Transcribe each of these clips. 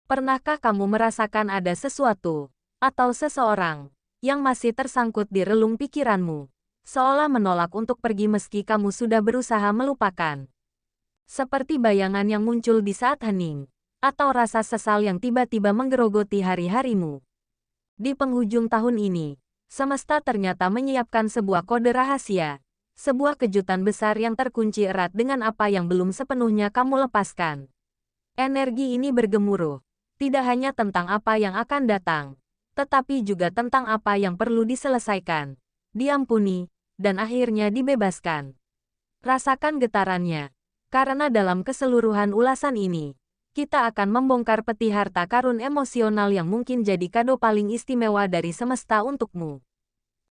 Pernahkah kamu merasakan ada sesuatu atau seseorang yang masih tersangkut di relung pikiranmu, seolah menolak untuk pergi meski kamu sudah berusaha melupakan? Seperti bayangan yang muncul di saat hening, atau rasa sesal yang tiba-tiba menggerogoti hari-harimu. Di penghujung tahun ini, semesta ternyata menyiapkan sebuah kode rahasia, sebuah kejutan besar yang terkunci erat dengan apa yang belum sepenuhnya kamu lepaskan. Energi ini bergemuruh, tidak hanya tentang apa yang akan datang, tetapi juga tentang apa yang perlu diselesaikan, diampuni, dan akhirnya dibebaskan. Rasakan getarannya, karena dalam keseluruhan ulasan ini, kita akan membongkar peti harta karun emosional yang mungkin jadi kado paling istimewa dari semesta untukmu.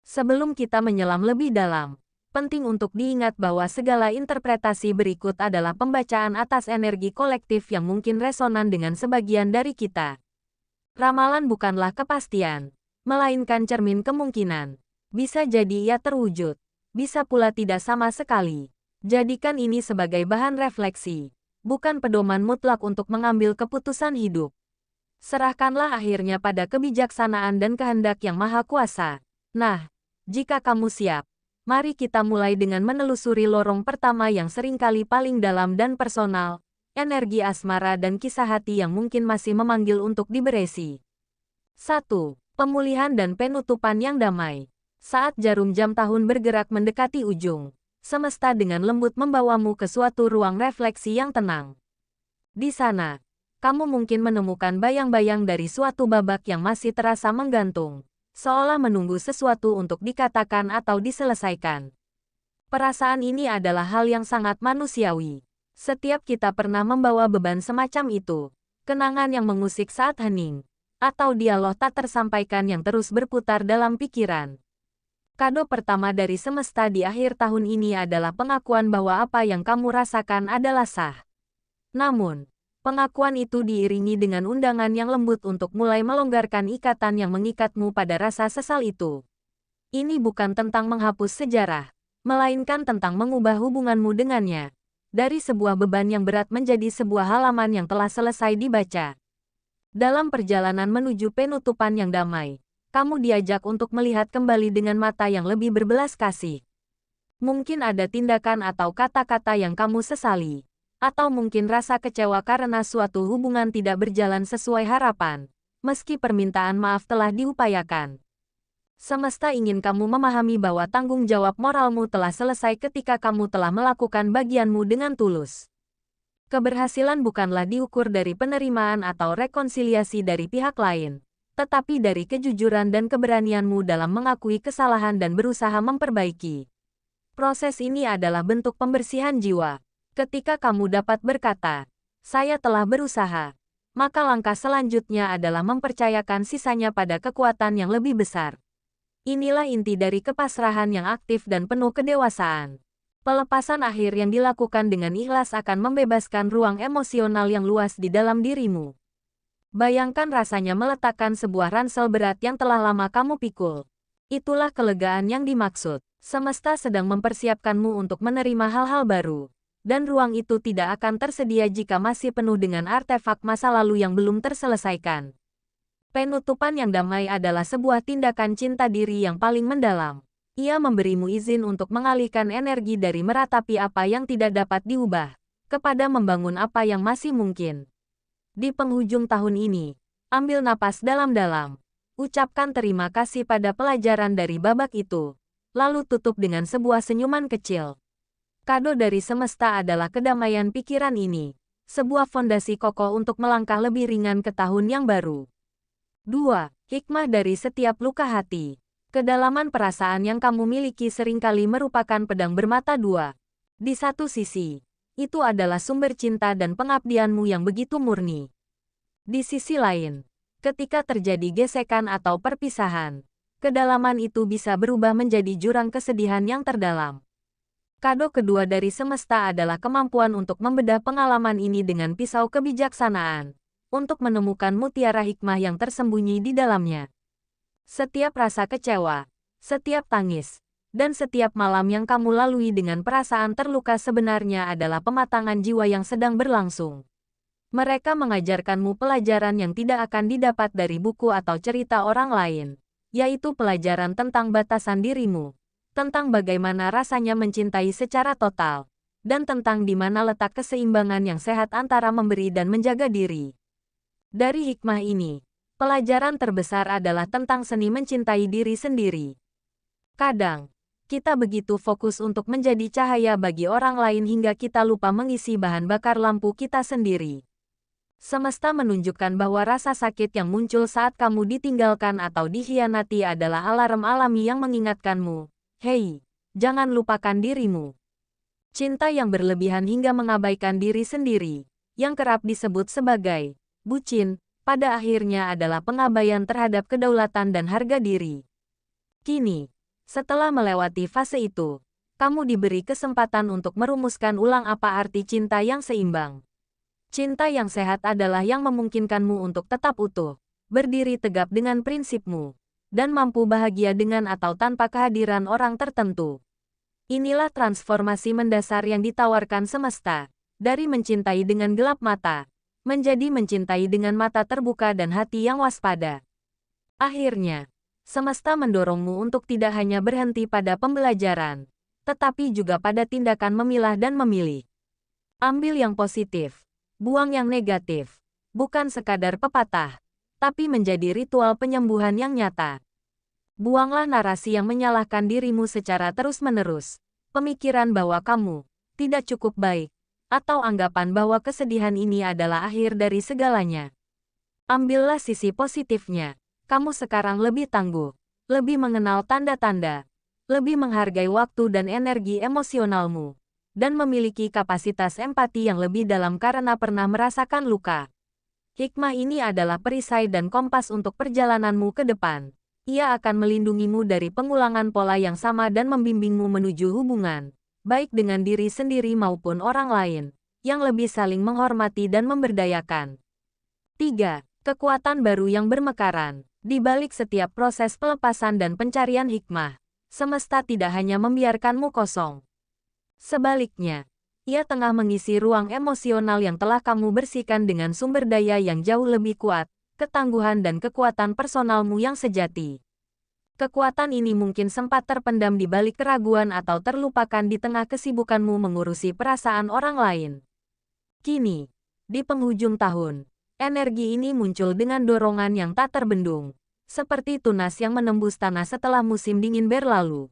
Sebelum kita menyelam lebih dalam, penting untuk diingat bahwa segala interpretasi berikut adalah pembacaan atas energi kolektif yang mungkin resonan dengan sebagian dari kita. Ramalan bukanlah kepastian, melainkan cermin kemungkinan. Bisa jadi ia terwujud, bisa pula tidak sama sekali. Jadikan ini sebagai bahan refleksi, bukan pedoman mutlak untuk mengambil keputusan hidup. Serahkanlah akhirnya pada kebijaksanaan dan kehendak yang maha kuasa. Nah, jika kamu siap, mari kita mulai dengan menelusuri lorong pertama yang seringkali paling dalam dan personal, energi asmara dan kisah hati yang mungkin masih memanggil untuk diberesi. 1. Pemulihan dan penutupan yang damai. Saat jarum jam tahun bergerak mendekati ujung, semesta dengan lembut membawamu ke suatu ruang refleksi yang tenang. Di sana, kamu mungkin menemukan bayang-bayang dari suatu babak yang masih terasa menggantung, seolah menunggu sesuatu untuk dikatakan atau diselesaikan. Perasaan ini adalah hal yang sangat manusiawi. Setiap kita pernah membawa beban semacam itu, kenangan yang mengusik saat hening, atau dialog tak tersampaikan yang terus berputar dalam pikiran. Kado pertama dari semesta di akhir tahun ini adalah pengakuan bahwa apa yang kamu rasakan adalah sah. Namun, pengakuan itu diiringi dengan undangan yang lembut untuk mulai melonggarkan ikatan yang mengikatmu pada rasa sesal itu. Ini bukan tentang menghapus sejarah, melainkan tentang mengubah hubunganmu dengannya, dari sebuah beban yang berat menjadi sebuah halaman yang telah selesai dibaca. Dalam perjalanan menuju penutupan yang damai, kamu diajak untuk melihat kembali dengan mata yang lebih berbelas kasih. Mungkin ada tindakan atau kata-kata yang kamu sesali, atau mungkin rasa kecewa karena suatu hubungan tidak berjalan sesuai harapan, meski permintaan maaf telah diupayakan. Semesta ingin kamu memahami bahwa tanggung jawab moralmu telah selesai ketika kamu telah melakukan bagianmu dengan tulus. Keberhasilan bukanlah diukur dari penerimaan atau rekonsiliasi dari pihak lain, tetapi dari kejujuran dan keberanianmu dalam mengakui kesalahan dan berusaha memperbaiki. Proses ini adalah bentuk pembersihan jiwa. Ketika kamu dapat berkata, "Saya telah berusaha," maka langkah selanjutnya adalah mempercayakan sisanya pada kekuatan yang lebih besar. Inilah inti dari kepasrahan yang aktif dan penuh kedewasaan. Pelepasan akhir yang dilakukan dengan ikhlas akan membebaskan ruang emosional yang luas di dalam dirimu. Bayangkan rasanya meletakkan sebuah ransel berat yang telah lama kamu pikul. Itulah kelegaan yang dimaksud. Semesta sedang mempersiapkanmu untuk menerima hal-hal baru. Dan ruang itu tidak akan tersedia jika masih penuh dengan artefak masa lalu yang belum terselesaikan. Penutupan yang damai adalah sebuah tindakan cinta diri yang paling mendalam. Ia memberimu izin untuk mengalihkan energi dari meratapi apa yang tidak dapat diubah, kepada membangun apa yang masih mungkin. Di penghujung tahun ini, ambil napas dalam-dalam, ucapkan terima kasih pada pelajaran dari babak itu, lalu tutup dengan sebuah senyuman kecil. Kado dari semesta adalah kedamaian pikiran ini, sebuah fondasi kokoh untuk melangkah lebih ringan ke tahun yang baru. 2. Hikmah dari setiap luka hati. Kedalaman perasaan yang kamu miliki seringkali merupakan pedang bermata dua. Di satu sisi, itu adalah sumber cinta dan pengabdianmu yang begitu murni. Di sisi lain, ketika terjadi gesekan atau perpisahan, kedalaman itu bisa berubah menjadi jurang kesedihan yang terdalam. Kado kedua dari semesta adalah kemampuan untuk membedah pengalaman ini dengan pisau kebijaksanaan, untuk menemukan mutiara hikmah yang tersembunyi di dalamnya. Setiap rasa kecewa, setiap tangis, dan setiap malam yang kamu lalui dengan perasaan terluka sebenarnya adalah pematangan jiwa yang sedang berlangsung. Mereka mengajarkanmu pelajaran yang tidak akan didapat dari buku atau cerita orang lain, yaitu pelajaran tentang batasan dirimu, tentang bagaimana rasanya mencintai secara total, dan tentang di mana letak keseimbangan yang sehat antara memberi dan menjaga diri. Dari hikmah ini, pelajaran terbesar adalah tentang seni mencintai diri sendiri. Kadang, kita begitu fokus untuk menjadi cahaya bagi orang lain hingga kita lupa mengisi bahan bakar lampu kita sendiri. Semesta menunjukkan bahwa rasa sakit yang muncul saat kamu ditinggalkan atau dikhianati adalah alarm alami yang mengingatkanmu, "Hei, jangan lupakan dirimu." Cinta yang berlebihan hingga mengabaikan diri sendiri, yang kerap disebut sebagai bucin, pada akhirnya adalah pengabaian terhadap kedaulatan dan harga diri. Kini, setelah melewati fase itu, kamu diberi kesempatan untuk merumuskan ulang apa arti cinta yang seimbang. Cinta yang sehat adalah yang memungkinkanmu untuk tetap utuh, berdiri tegap dengan prinsipmu, dan mampu bahagia dengan atau tanpa kehadiran orang tertentu. Inilah transformasi mendasar yang ditawarkan semesta, dari mencintai dengan gelap mata, menjadi mencintai dengan mata terbuka dan hati yang waspada. Akhirnya, semesta mendorongmu untuk tidak hanya berhenti pada pembelajaran, tetapi juga pada tindakan memilah dan memilih. Ambil yang positif. Buang yang negatif, bukan sekadar pepatah, tapi menjadi ritual penyembuhan yang nyata. Buanglah narasi yang menyalahkan dirimu secara terus-menerus, pemikiran bahwa kamu tidak cukup baik, atau anggapan bahwa kesedihan ini adalah akhir dari segalanya. Ambillah sisi positifnya, kamu sekarang lebih tangguh, lebih mengenal tanda-tanda, lebih menghargai waktu dan energi emosionalmu, dan memiliki kapasitas empati yang lebih dalam karena pernah merasakan luka. Hikmah ini adalah perisai dan kompas untuk perjalananmu ke depan. Ia akan melindungimu dari pengulangan pola yang sama dan membimbingmu menuju hubungan, baik dengan diri sendiri maupun orang lain, yang lebih saling menghormati dan memberdayakan. 3. Kekuatan baru yang bermekaran. Di balik setiap proses pelepasan dan pencarian hikmah, semesta tidak hanya membiarkanmu kosong. Sebaliknya, ia tengah mengisi ruang emosional yang telah kamu bersihkan dengan sumber daya yang jauh lebih kuat, ketangguhan dan kekuatan personalmu yang sejati. Kekuatan ini mungkin sempat terpendam di balik keraguan atau terlupakan di tengah kesibukanmu mengurusi perasaan orang lain. Kini, di penghujung tahun, energi ini muncul dengan dorongan yang tak terbendung, seperti tunas yang menembus tanah setelah musim dingin berlalu.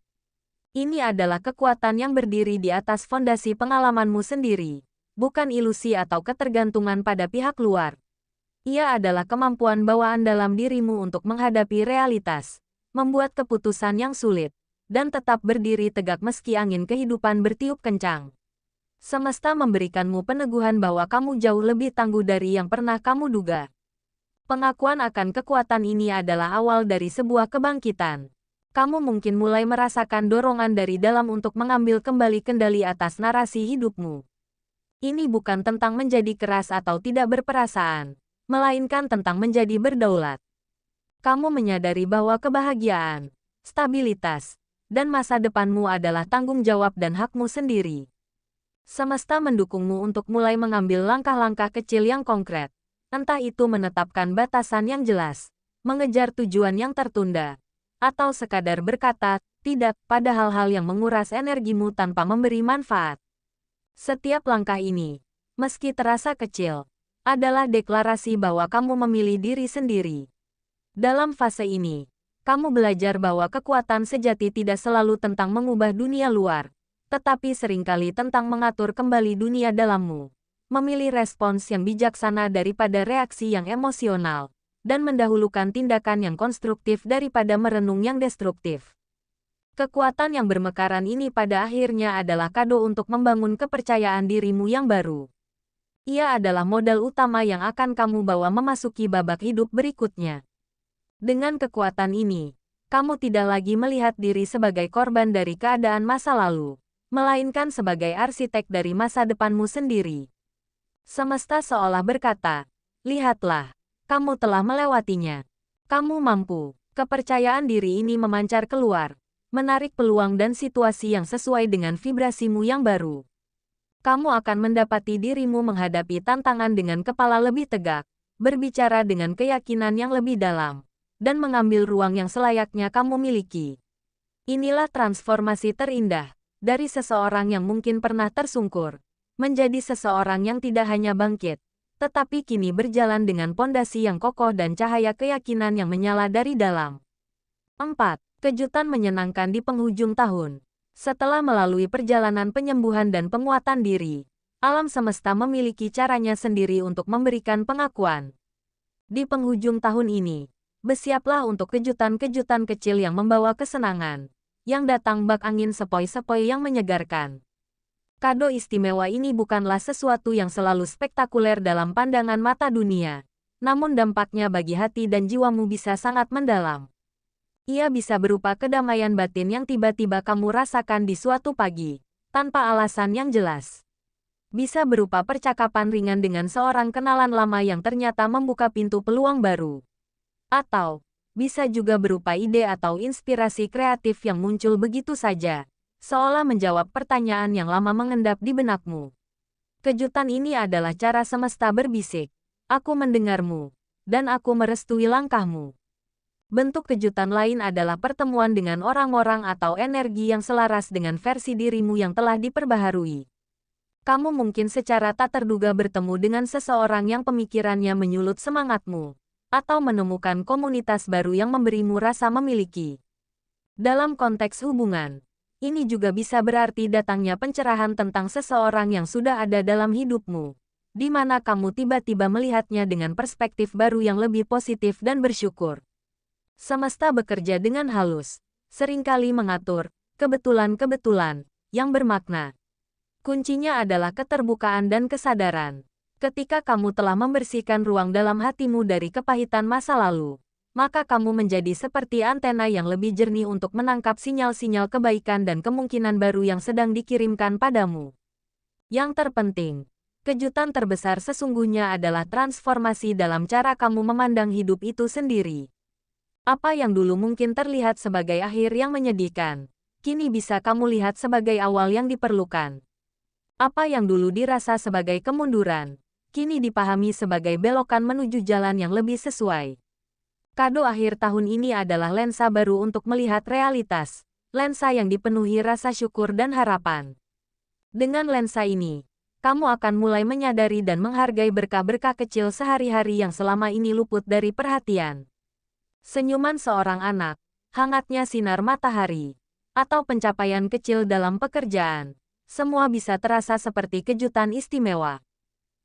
Ini adalah kekuatan yang berdiri di atas fondasi pengalamanmu sendiri, bukan ilusi atau ketergantungan pada pihak luar. Ia adalah kemampuan bawaan dalam dirimu untuk menghadapi realitas, membuat keputusan yang sulit, dan tetap berdiri tegak meski angin kehidupan bertiup kencang. Semesta memberikanmu peneguhan bahwa kamu jauh lebih tangguh dari yang pernah kamu duga. Pengakuan akan kekuatan ini adalah awal dari sebuah kebangkitan. Kamu mungkin mulai merasakan dorongan dari dalam untuk mengambil kembali kendali atas narasi hidupmu. Ini bukan tentang menjadi keras atau tidak berperasaan, melainkan tentang menjadi berdaulat. Kamu menyadari bahwa kebahagiaan, stabilitas, dan masa depanmu adalah tanggung jawab dan hakmu sendiri. Semesta mendukungmu untuk mulai mengambil langkah-langkah kecil yang konkret, entah itu menetapkan batasan yang jelas, mengejar tujuan yang tertunda, atau sekadar berkata tidak pada hal-hal yang menguras energimu tanpa memberi manfaat. Setiap langkah ini, meski terasa kecil, adalah deklarasi bahwa kamu memilih diri sendiri. Dalam fase ini, kamu belajar bahwa kekuatan sejati tidak selalu tentang mengubah dunia luar, tetapi seringkali tentang mengatur kembali dunia dalammu, memilih respons yang bijaksana daripada reaksi yang emosional, dan mendahulukan tindakan yang konstruktif daripada merenung yang destruktif. Kekuatan yang bermekaran ini pada akhirnya adalah kado untuk membangun kepercayaan dirimu yang baru. Ia adalah modal utama yang akan kamu bawa memasuki babak hidup berikutnya. Dengan kekuatan ini, kamu tidak lagi melihat diri sebagai korban dari keadaan masa lalu, melainkan sebagai arsitek dari masa depanmu sendiri. Semesta seolah berkata, "Lihatlah, kamu telah melewatinya. Kamu mampu." Kepercayaan diri ini memancar keluar, menarik peluang dan situasi yang sesuai dengan vibrasimu yang baru. Kamu akan mendapati dirimu menghadapi tantangan dengan kepala lebih tegak, berbicara dengan keyakinan yang lebih dalam, dan mengambil ruang yang selayaknya kamu miliki. Inilah transformasi terindah dari seseorang yang mungkin pernah tersungkur, menjadi seseorang yang tidak hanya bangkit, tetapi kini berjalan dengan pondasi yang kokoh dan cahaya keyakinan yang menyala dari dalam. 4. Kejutan menyenangkan di penghujung tahun. Setelah melalui perjalanan penyembuhan dan penguatan diri, alam semesta memiliki caranya sendiri untuk memberikan pengakuan. Di penghujung tahun ini, bersiaplah untuk kejutan-kejutan kecil yang membawa kesenangan, yang datang bak angin sepoi-sepoi yang menyegarkan. Kado istimewa ini bukanlah sesuatu yang selalu spektakuler dalam pandangan mata dunia, namun dampaknya bagi hati dan jiwamu bisa sangat mendalam. Ia bisa berupa kedamaian batin yang tiba-tiba kamu rasakan di suatu pagi, tanpa alasan yang jelas. Bisa berupa percakapan ringan dengan seorang kenalan lama yang ternyata membuka pintu peluang baru. Atau, bisa juga berupa ide atau inspirasi kreatif yang muncul begitu saja, seolah menjawab pertanyaan yang lama mengendap di benakmu. Kejutan ini adalah cara semesta berbisik, "Aku mendengarmu, dan aku merestui langkahmu." Bentuk kejutan lain adalah pertemuan dengan orang-orang atau energi yang selaras dengan versi dirimu yang telah diperbaharui. Kamu mungkin secara tak terduga bertemu dengan seseorang yang pemikirannya menyulut semangatmu, atau menemukan komunitas baru yang memberimu rasa memiliki. Dalam konteks hubungan, ini juga bisa berarti datangnya pencerahan tentang seseorang yang sudah ada dalam hidupmu, di mana kamu tiba-tiba melihatnya dengan perspektif baru yang lebih positif dan bersyukur. Semesta bekerja dengan halus, seringkali mengatur kebetulan-kebetulan yang bermakna. Kuncinya adalah keterbukaan dan kesadaran. Ketika kamu telah membersihkan ruang dalam hatimu dari kepahitan masa lalu, maka kamu menjadi seperti antena yang lebih jernih untuk menangkap sinyal-sinyal kebaikan dan kemungkinan baru yang sedang dikirimkan padamu. Yang terpenting, kejutan terbesar sesungguhnya adalah transformasi dalam cara kamu memandang hidup itu sendiri. Apa yang dulu mungkin terlihat sebagai akhir yang menyedihkan, kini bisa kamu lihat sebagai awal yang diperlukan. Apa yang dulu dirasa sebagai kemunduran, kini dipahami sebagai belokan menuju jalan yang lebih sesuai. Kado akhir tahun ini adalah lensa baru untuk melihat realitas, lensa yang dipenuhi rasa syukur dan harapan. Dengan lensa ini, kamu akan mulai menyadari dan menghargai berkah-berkah kecil sehari-hari yang selama ini luput dari perhatian. Senyuman seorang anak, hangatnya sinar matahari, atau pencapaian kecil dalam pekerjaan, semua bisa terasa seperti kejutan istimewa.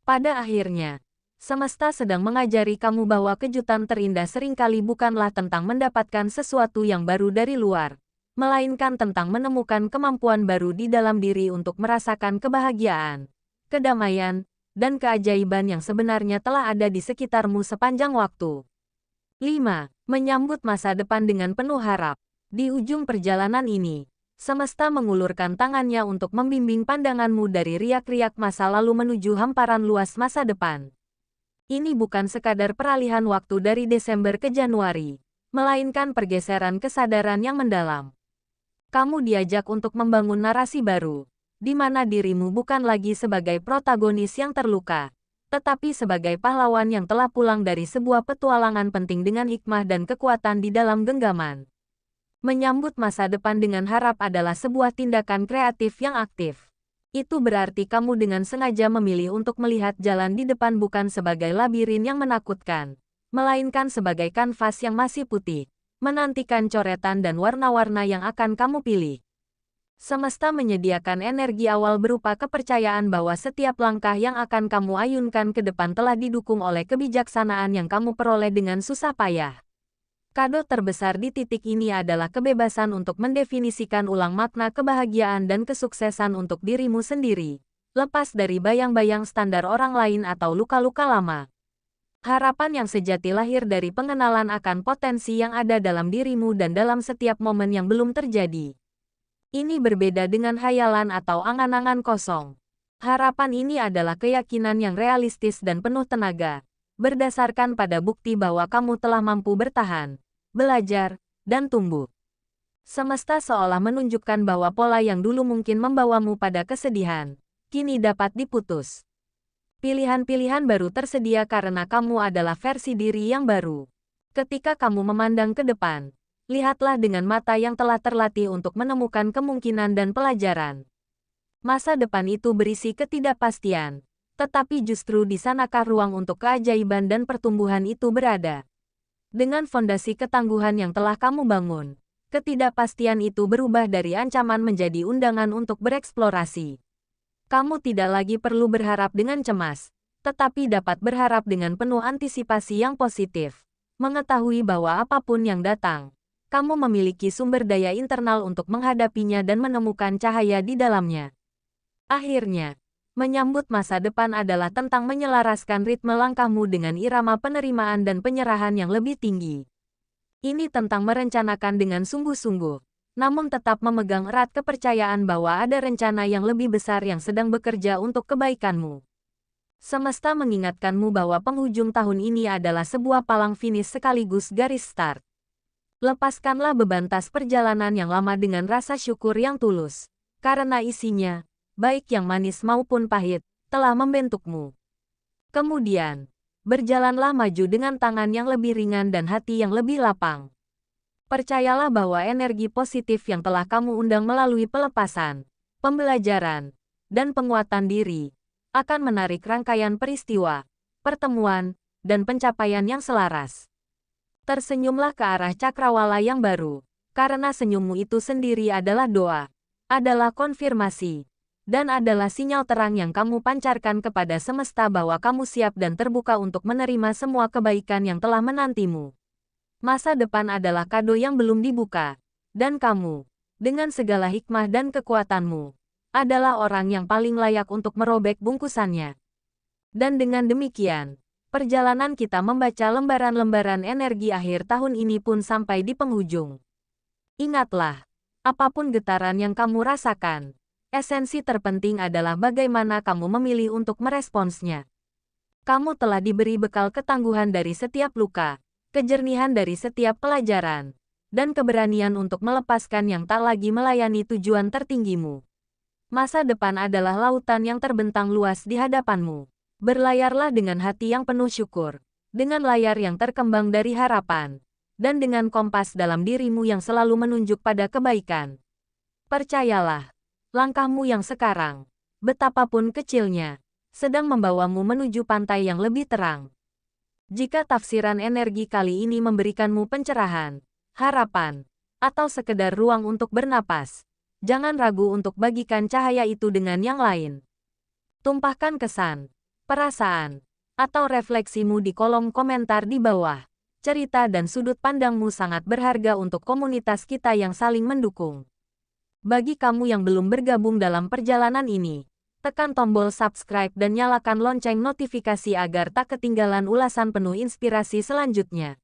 Pada akhirnya, semesta sedang mengajari kamu bahwa kejutan terindah seringkali bukanlah tentang mendapatkan sesuatu yang baru dari luar, melainkan tentang menemukan kemampuan baru di dalam diri untuk merasakan kebahagiaan, kedamaian, dan keajaiban yang sebenarnya telah ada di sekitarmu sepanjang waktu. 5. Menyambut masa depan dengan penuh harap. Di ujung perjalanan ini, semesta mengulurkan tangannya untuk membimbing pandanganmu dari riak-riak masa lalu menuju hamparan luas masa depan. Ini bukan sekadar peralihan waktu dari Desember ke Januari, melainkan pergeseran kesadaran yang mendalam. Kamu diajak untuk membangun narasi baru, di mana dirimu bukan lagi sebagai protagonis yang terluka, tetapi sebagai pahlawan yang telah pulang dari sebuah petualangan penting dengan hikmah dan kekuatan di dalam genggaman. Menyambut masa depan dengan harap adalah sebuah tindakan kreatif yang aktif. Itu berarti kamu dengan sengaja memilih untuk melihat jalan di depan bukan sebagai labirin yang menakutkan, melainkan sebagai kanvas yang masih putih, menantikan coretan dan warna-warna yang akan kamu pilih. Semesta menyediakan energi awal berupa kepercayaan bahwa setiap langkah yang akan kamu ayunkan ke depan telah didukung oleh kebijaksanaan yang kamu peroleh dengan susah payah. Kado terbesar di titik ini adalah kebebasan untuk mendefinisikan ulang makna kebahagiaan dan kesuksesan untuk dirimu sendiri, lepas dari bayang-bayang standar orang lain atau luka-luka lama. Harapan yang sejati lahir dari pengenalan akan potensi yang ada dalam dirimu dan dalam setiap momen yang belum terjadi. Ini berbeda dengan hayalan atau angan-angan kosong. Harapan ini adalah keyakinan yang realistis dan penuh tenaga, berdasarkan pada bukti bahwa kamu telah mampu bertahan, belajar, dan tumbuh. Semesta seolah menunjukkan bahwa pola yang dulu mungkin membawamu pada kesedihan, kini dapat diputus. Pilihan-pilihan baru tersedia karena kamu adalah versi diri yang baru. Ketika kamu memandang ke depan, lihatlah dengan mata yang telah terlatih untuk menemukan kemungkinan dan pelajaran. Masa depan itu berisi ketidakpastian, tetapi justru di sanakah ruang untuk keajaiban dan pertumbuhan itu berada. Dengan fondasi ketangguhan yang telah kamu bangun, ketidakpastian itu berubah dari ancaman menjadi undangan untuk bereksplorasi. Kamu tidak lagi perlu berharap dengan cemas, tetapi dapat berharap dengan penuh antisipasi yang positif. Mengetahui bahwa apapun yang datang, kamu memiliki sumber daya internal untuk menghadapinya dan menemukan cahaya di dalamnya. Akhirnya, menyambut masa depan adalah tentang menyelaraskan ritme langkahmu dengan irama penerimaan dan penyerahan yang lebih tinggi. Ini tentang merencanakan dengan sungguh-sungguh, namun tetap memegang erat kepercayaan bahwa ada rencana yang lebih besar yang sedang bekerja untuk kebaikanmu. Semesta mengingatkanmu bahwa penghujung tahun ini adalah sebuah palang finish sekaligus garis start. Lepaskanlah beban tas perjalanan yang lama dengan rasa syukur yang tulus, karena isinya, baik yang manis maupun pahit, telah membentukmu. Kemudian, berjalanlah maju dengan tangan yang lebih ringan dan hati yang lebih lapang. Percayalah bahwa energi positif yang telah kamu undang melalui pelepasan, pembelajaran, dan penguatan diri, akan menarik rangkaian peristiwa, pertemuan, dan pencapaian yang selaras. Tersenyumlah ke arah cakrawala yang baru, karena senyummu itu sendiri adalah doa, adalah konfirmasi, dan adalah sinyal terang yang kamu pancarkan kepada semesta bahwa kamu siap dan terbuka untuk menerima semua kebaikan yang telah menantimu. Masa depan adalah kado yang belum dibuka, dan kamu, dengan segala hikmah dan kekuatanmu, adalah orang yang paling layak untuk merobek bungkusannya. Dan dengan demikian, perjalanan kita membaca lembaran-lembaran energi akhir tahun ini pun sampai di penghujung. Ingatlah, apapun getaran yang kamu rasakan, esensi terpenting adalah bagaimana kamu memilih untuk meresponsnya. Kamu telah diberi bekal ketangguhan dari setiap luka, kejernihan dari setiap pelajaran, dan keberanian untuk melepaskan yang tak lagi melayani tujuan tertinggimu. Masa depan adalah lautan yang terbentang luas di hadapanmu. Berlayarlah dengan hati yang penuh syukur, dengan layar yang terkembang dari harapan, dan dengan kompas dalam dirimu yang selalu menunjuk pada kebaikan. Percayalah, langkahmu yang sekarang, betapapun kecilnya, sedang membawamu menuju pantai yang lebih terang. Jika tafsiran energi kali ini memberikanmu pencerahan, harapan, atau sekedar ruang untuk bernapas, jangan ragu untuk bagikan cahaya itu dengan yang lain. Tumpahkan kesan, perasaan, atau refleksimu di kolom komentar di bawah. Cerita dan sudut pandangmu sangat berharga untuk komunitas kita yang saling mendukung. Bagi kamu yang belum bergabung dalam perjalanan ini, tekan tombol subscribe dan nyalakan lonceng notifikasi agar tak ketinggalan ulasan penuh inspirasi selanjutnya.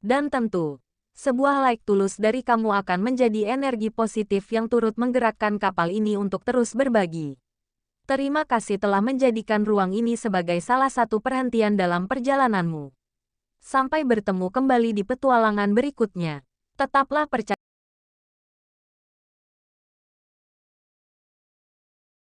Dan tentu, sebuah like tulus dari kamu akan menjadi energi positif yang turut menggerakkan kapal ini untuk terus berbagi. Terima kasih telah menjadikan ruang ini sebagai salah satu perhentian dalam perjalananmu. Sampai bertemu kembali di petualangan berikutnya. Tetaplah percaya